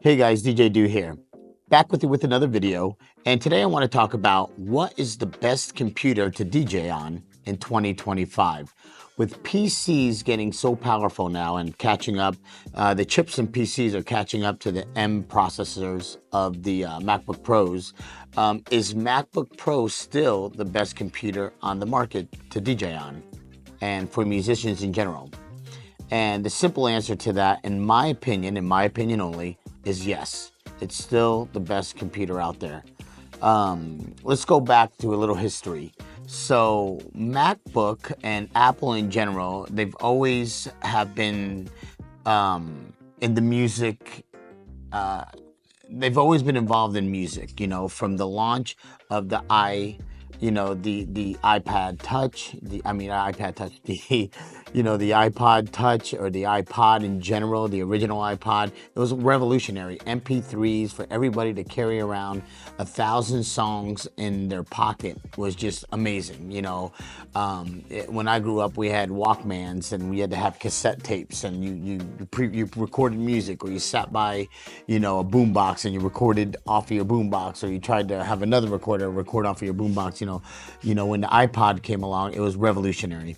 Hey guys, DJ Do here. Back with you with another video, and today I want to talk about what is the best computer to DJ on in 2025. With PCs getting so powerful now and catching up, the chips in PCs are catching up to the M processors of the MacBook Pros. Is MacBook Pro still the best computer on the market to DJ on, and for musicians in general? And the simple answer to that, in my opinion only, is yes. It's still the best computer out there. Let's go back to a little history. So MacBook and Apple in general, they've always have been in the music. They've always been involved in music. From the launch of the iPad Touch, the iPod Touch, or the iPod in general, the original iPod. It was revolutionary. MP3s for everybody to carry around 1,000 songs in their pocket was just amazing. When I grew up, we had Walkmans and we had to have cassette tapes, and you recorded music, or you sat by, a boombox and you recorded off of your boombox, or you tried to have another recorder record off of your boombox. When the iPod came along, it was revolutionary.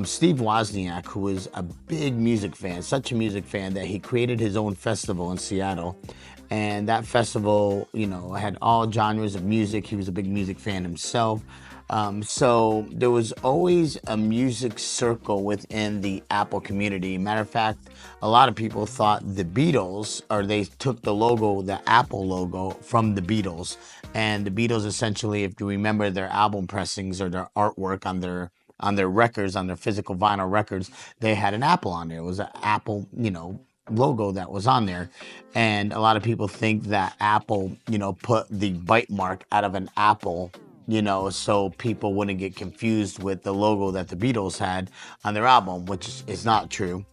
Steve Wozniak, who was a big music fan, such a music fan that he created his own festival in Seattle. And that festival, had all genres of music. He was a big music fan himself. So there was always a music circle within the Apple community. Matter of fact, a lot of people thought the Beatles, or they took the logo, the Apple logo, from the Beatles. And the Beatles, essentially, if you remember their album pressings or their artwork on their records, on their physical vinyl records, they had an apple on there. It was an Apple, logo that was on there. And a lot of people think that Apple, put the bite mark out of an apple, so people wouldn't get confused with the logo that the Beatles had on their album, which is not true.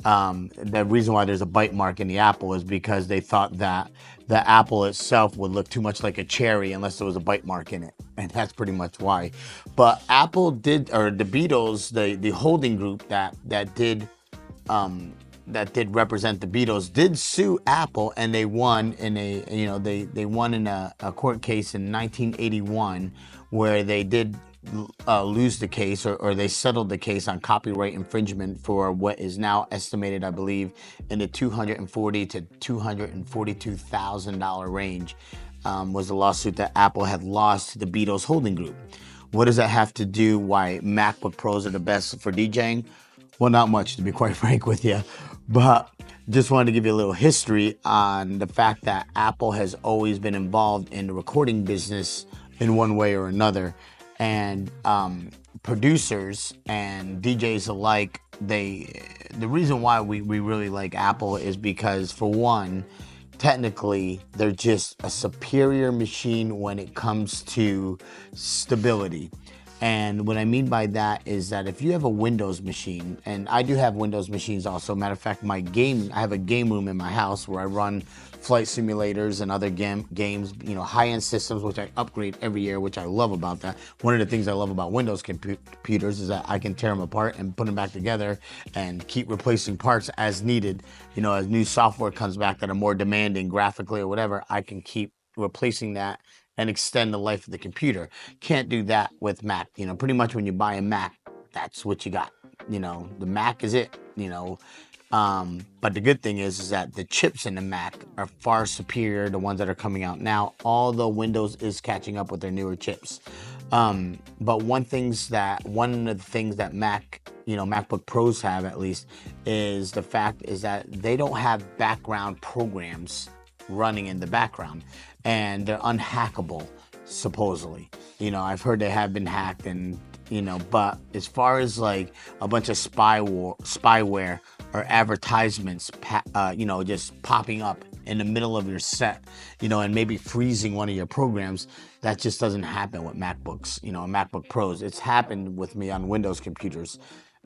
The reason why there's a bite mark in the apple is because they thought that the apple itself would look too much like a cherry unless there was a bite mark in it. And that's pretty much why. But Apple did, or the Beatles, the holding group that did represent the Beatles, did sue Apple, and they won in they won in a court case in 1981, where they did lose the case, or they settled the case on copyright infringement for what is now estimated, I believe, in the $240,000 to $242,000 range. Was the lawsuit that Apple had lost to the Beatles holding group. What does that have to do why MacBook Pros are the best for DJing? Well, not much, to be quite frank with you. But just wanted to give you a little history on the fact that Apple has always been involved in the recording business in one way or another. And producers and DJs alike, the reason why we really like Apple is because, for one, technically, they're just a superior machine when it comes to stability. And what I mean by that is that if you have a Windows machine, and I do have Windows machines also. Matter of fact, I have a game room in my house where I run flight simulators and other games, high-end systems, which I upgrade every year, which I love about that. One of the things I love about Windows computers is that I can tear them apart and put them back together and keep replacing parts as needed. As new software comes back that are more demanding graphically or whatever, I can keep replacing that and extend the life of the computer. Can't do that with Mac. Pretty much when you buy a Mac, that's what you got. The Mac is it. But the good thing is that the chips in the Mac are far superior, the ones that are coming out now, although Windows is catching up with their newer chips. But one of the things that MacBook Pros have, at least, is the fact is that they don't have background programs running in the background, and they're unhackable, supposedly. I've heard they have been hacked, and but as far as like a bunch of spyware or advertisements, just popping up in the middle of your set, and maybe freezing one of your programs, that just doesn't happen with MacBooks, and MacBook Pros. It's happened with me on Windows computers.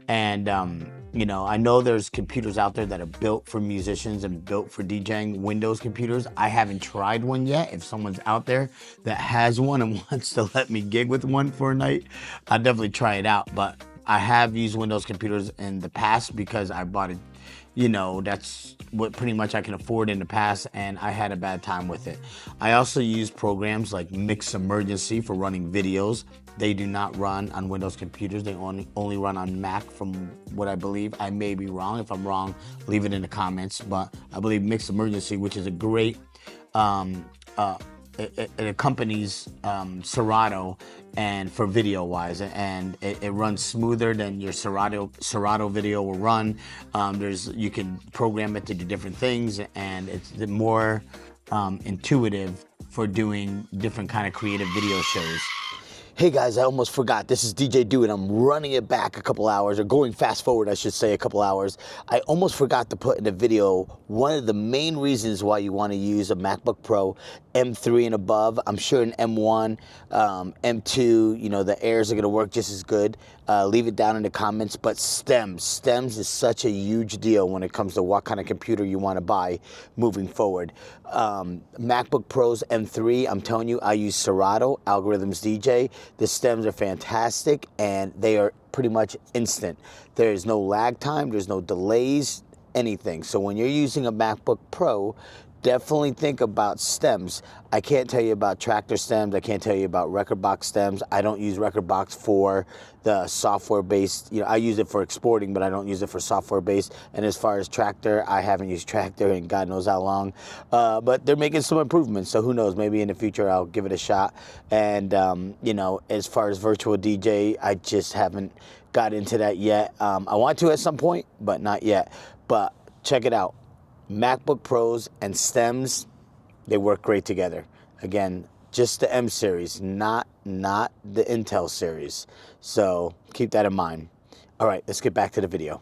And, I know there's computers out there that are built for musicians and built for DJing, Windows computers. I haven't tried one yet. If someone's out there that has one and wants to let me gig with one for a night, I'll definitely try it out. But I have used Windows computers in the past because I bought you know, that's what pretty much I can afford in the past, and I had a bad time with it. I also use programs like Mix Emergency for running videos. They do not run on Windows computers. They only run on Mac from what I believe. I may be wrong. If I'm wrong, leave it in the comments. But I believe Mix Emergency, which is a great um, uh, it accompanies Serato and for video wise, and it runs smoother than your Serato video will run. You can program it to do different things, and it's more intuitive for doing different kind of creative video shows. Hey guys, I almost forgot. This is DJ Do, and I'm running it back a couple hours, or going fast forward, I should say, a couple hours. I almost forgot to put in the video one of the main reasons why you want to use a MacBook Pro M3 and above. I'm sure an M1, M2, you know, the Airs are going to work just as good. Leave it down in the comments. But stems is such a huge deal when it comes to what kind of computer you want to buy moving forward. MacBook Pros M3, I'm telling you, I use Serato, Algorithms DJ. The stems are fantastic, and they are pretty much instant. There is no lag time, there's no delays, anything. So when you're using a MacBook Pro, definitely think about stems. I can't tell you about Tractor stems. I can't tell you about Rekordbox stems. I don't use Rekordbox for the software-based. You know, I use it for exporting, but I don't use it for software-based. And as far as Tractor, I haven't used Tractor in God knows how long. But they're making some improvements, so who knows? Maybe in the future I'll give it a shot. And you know, as far as virtual DJ, I just haven't got into that yet. I want to at some point, but not yet. But check it out. MacBook Pros and stems, they work great together. Again, just the M series, not the Intel series. So keep that in mind. All right, let's get back to the video.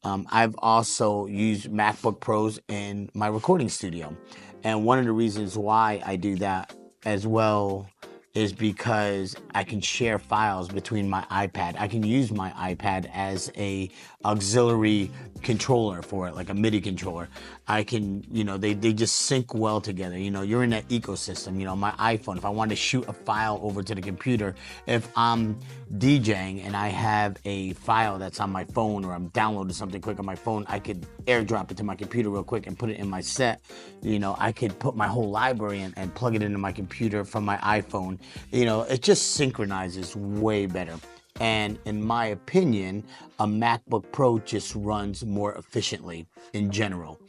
I've also used MacBook Pros in my recording studio. And one of the reasons why I do that as well is because I can share files between my iPad. I can use my iPad as a auxiliary controller for it, like a MIDI controller. I can, you know, they just sync well together. You know, you're in that ecosystem. You know, my iPhone, if I want to shoot a file over to the computer, if I'm DJing and I have a file that's on my phone, or I'm downloading something quick on my phone, I could airdrop it to my computer real quick and put it in my set. You know, I could put my whole library in and plug it into my computer from my iPhone. You know, it just synchronizes way better. And in my opinion, a MacBook Pro just runs more efficiently in general,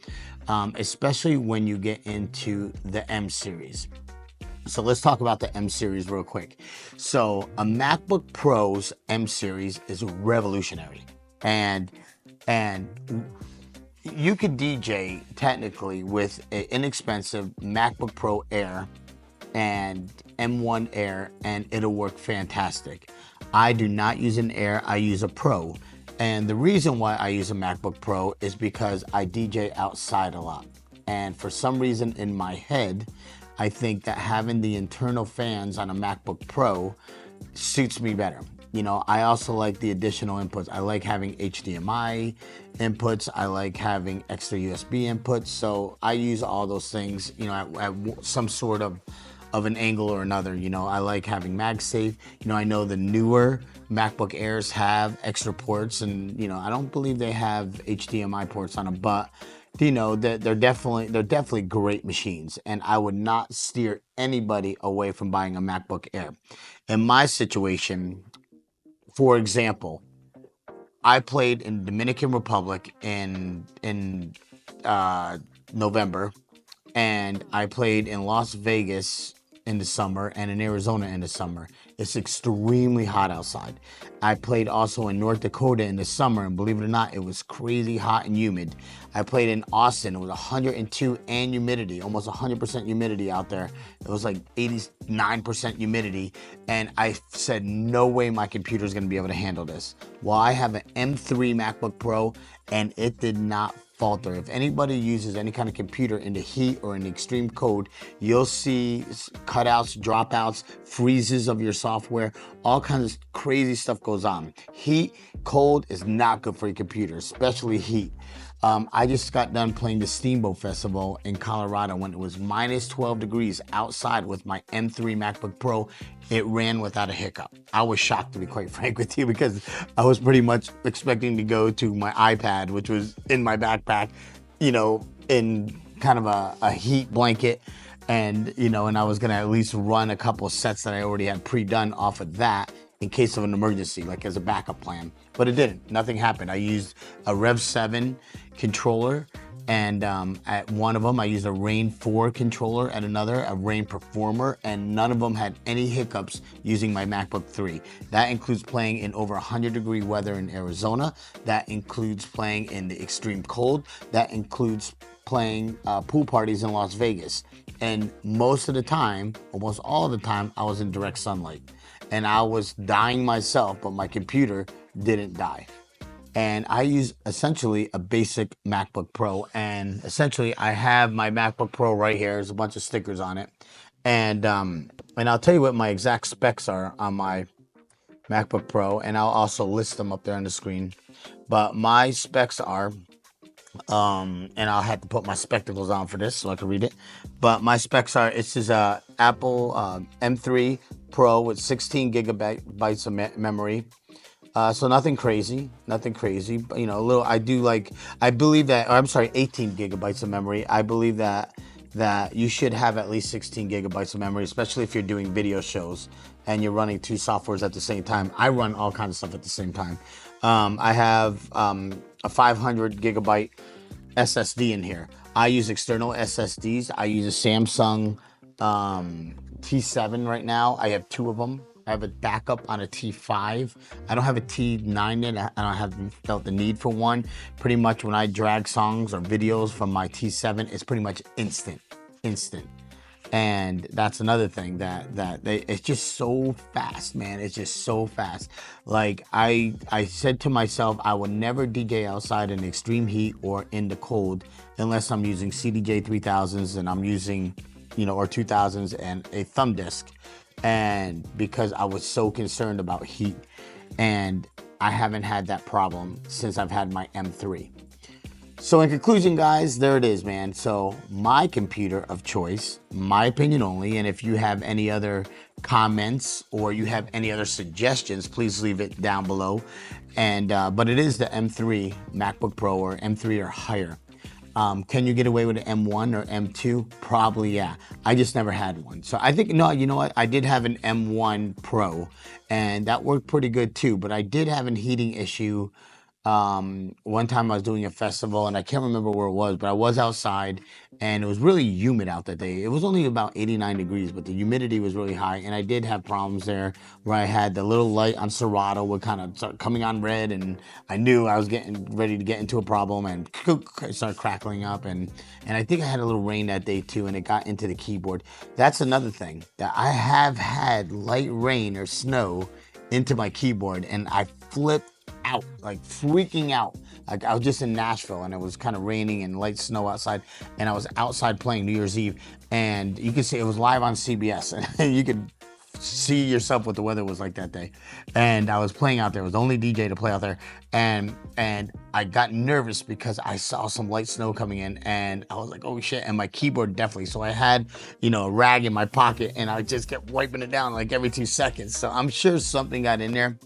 especially when you get into the M series. So let's talk about the M series real quick. So a MacBook Pro's M series is revolutionary, and you could DJ technically with an inexpensive MacBook Pro Air and M1 Air, and it'll work fantastic. I do not use an Air, I use a Pro. And the reason why I use a MacBook Pro is because I DJ outside a lot. And for some reason in my head, I think that having the internal fans on a MacBook Pro suits me better. You know, I also like the additional inputs. I like having HDMI inputs. I like having extra USB inputs. So I use all those things, you know, at some sort of an angle or another. You know, I like having MagSafe. You know, I know the newer MacBook Airs have extra ports, and you know, I don't believe they have HDMI ports on them, but you know, they're definitely great machines, and I would not steer anybody away from buying a MacBook Air. In my situation, for example, I played in Dominican Republic in November, and I played in Las Vegas in the summer and in Arizona in the summer. It's extremely hot outside. I played also in North Dakota in the summer, and believe it or not, it was crazy hot and humid. I played in Austin. It was 102 and humidity, almost 100% humidity out there. It was like 89% humidity, and I said, no way my computer is going to be able to handle this. Well, I have an M3 MacBook Pro, and it did not falter. If anybody uses any kind of computer in the heat or in the extreme cold, you'll see cutouts, dropouts, freezes of your software, all kinds of crazy stuff goes on. Heat, cold is not good for your computer, especially heat. I just got done playing the Steamboat Festival in Colorado when it was minus 12 degrees outside with my M3 MacBook Pro. It ran without a hiccup. I was shocked, to be quite frank with you, because I was pretty much expecting to go to my iPad, which was in my backpack, in kind of a heat blanket. And I was gonna at least run a couple of sets that I already had pre-done off of that in case of an emergency, like as a backup plan. But it didn't. Nothing happened. I used a Rev 7 controller, and at one of them I used a Rain 4 controller, at another a Rain Performer, and none of them had any hiccups using my MacBook 3. That includes playing in over 100-degree weather in Arizona. That includes playing in the extreme cold. That includes playing pool parties in Las Vegas. And most of the time, almost all of the time, I was in direct sunlight. And I was dying myself, but my computer didn't die. And I use essentially a basic MacBook Pro. And essentially, I have my MacBook Pro right here. There's a bunch of stickers on it. And I'll tell you what my exact specs are on my MacBook Pro. And I'll also list them up there on the screen. But my specs are, and I'll have to put my spectacles on for this so I can read it. But my specs are, this is a Apple M3 Pro with 16 gigabytes of memory. So nothing crazy, but, a little, I believe that, or I'm sorry, 18 gigabytes of memory. I believe that you should have at least 16 gigabytes of memory, especially if you're doing video shows and you're running two softwares at the same time. I run all kinds of stuff at the same time. I have a 500 gigabyte SSD in here. I use external SSDs. I use a Samsung T7 right now. I have two of them. I have a backup on a T5. I don't have a T9 yet. I haven't felt the need for one. Pretty much when I drag songs or videos from my T7, it's pretty much instant. And that's another thing it's just so fast, man. It's just so fast. Like I said to myself, I would never DJ outside in extreme heat or in the cold unless I'm using CDJ 3000s and I'm using, or 2000s and a thumb disk. And because I was so concerned about heat, and I haven't had that problem since I've had my M3. So in conclusion, guys, there it is, man. So my computer of choice, my opinion only, and if you have any other comments or you have any other suggestions, please leave it down below. And but it is the M3 MacBook Pro, or M3 or higher. Can you get away with an M1 or M2? Probably, yeah. I just never had one. So I think, no, you know what? I did have an M1 Pro, and that worked pretty good too. But I did have a heating issue. One time I was doing a festival, and I can't remember where it was, but I was outside and it was really humid out that day. It was only about 89 degrees, but the humidity was really high, and I did have problems there where I had the little light on Serato would kind of start coming on red, and I knew I was getting ready to get into a problem, and it started crackling up, and I think I had a little rain that day too, and it got into the keyboard. That's another thing, that I have had light rain or snow into my keyboard, and I flipped out, like freaking out. Like I was just in Nashville, and it was kind of raining and light snow outside, and I was outside playing New Year's Eve, and you could see it was live on CBS, and you could see yourself what the weather was like that day. And I was playing out there. It was the only DJ to play out there, and I got nervous because I saw some light snow coming in, and I was like, oh shit. And my keyboard definitely, so I had a rag in my pocket, and I just kept wiping it down like every 2 seconds. So I'm sure something got in there,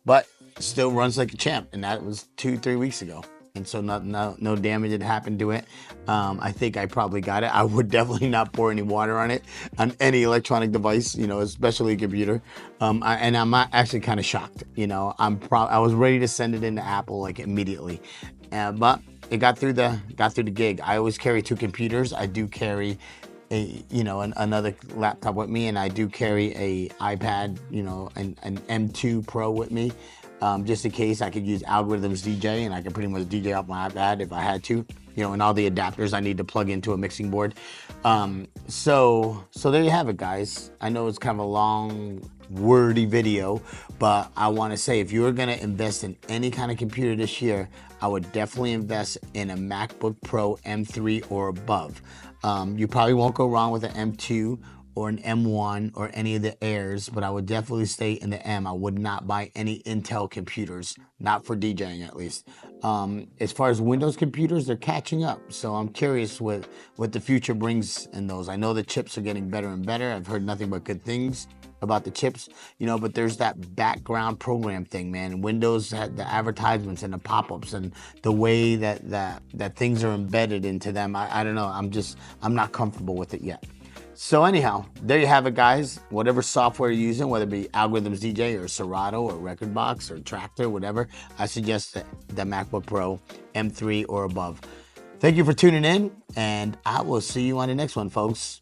but still runs like a champ, and that was 2-3 weeks ago, and so no damage had happened to it. I think I probably got it. I would definitely not pour any water on it, on any electronic device, especially a computer. And I'm actually kind of shocked. I was ready to send it into Apple like immediately, but it got through the gig. I always carry 2 computers. I do carry another laptop with me, and I do carry a iPad, an M2 Pro with me. Just in case I could use Algorithms DJ, and I could pretty much DJ off my iPad if I had to, and all the adapters I need to plug into a mixing board. So there you have it, guys. I know it's kind of a long, wordy video, but I want to say, if you're going to invest in any kind of computer this year, I would definitely invest in a MacBook Pro M3 or above. You probably won't go wrong with an M2 or an M1 or any of the Airs, but I would definitely stay in the M. I would not buy any Intel computers, not for DJing at least. As far as Windows computers, they're catching up. So I'm curious what the future brings in those. I know the chips are getting better and better. I've heard nothing but good things about the chips, but there's that background program thing, man. Windows had the advertisements and the pop-ups and the way that things are embedded into them. I don't know. I'm not comfortable with it yet. So anyhow, there you have it, guys. Whatever software you're using, whether it be Algorithms DJ or Serato or Rekordbox or Tractor, whatever, I suggest the MacBook Pro M3 or above. Thank you for tuning in, and I will see you on the next one, folks.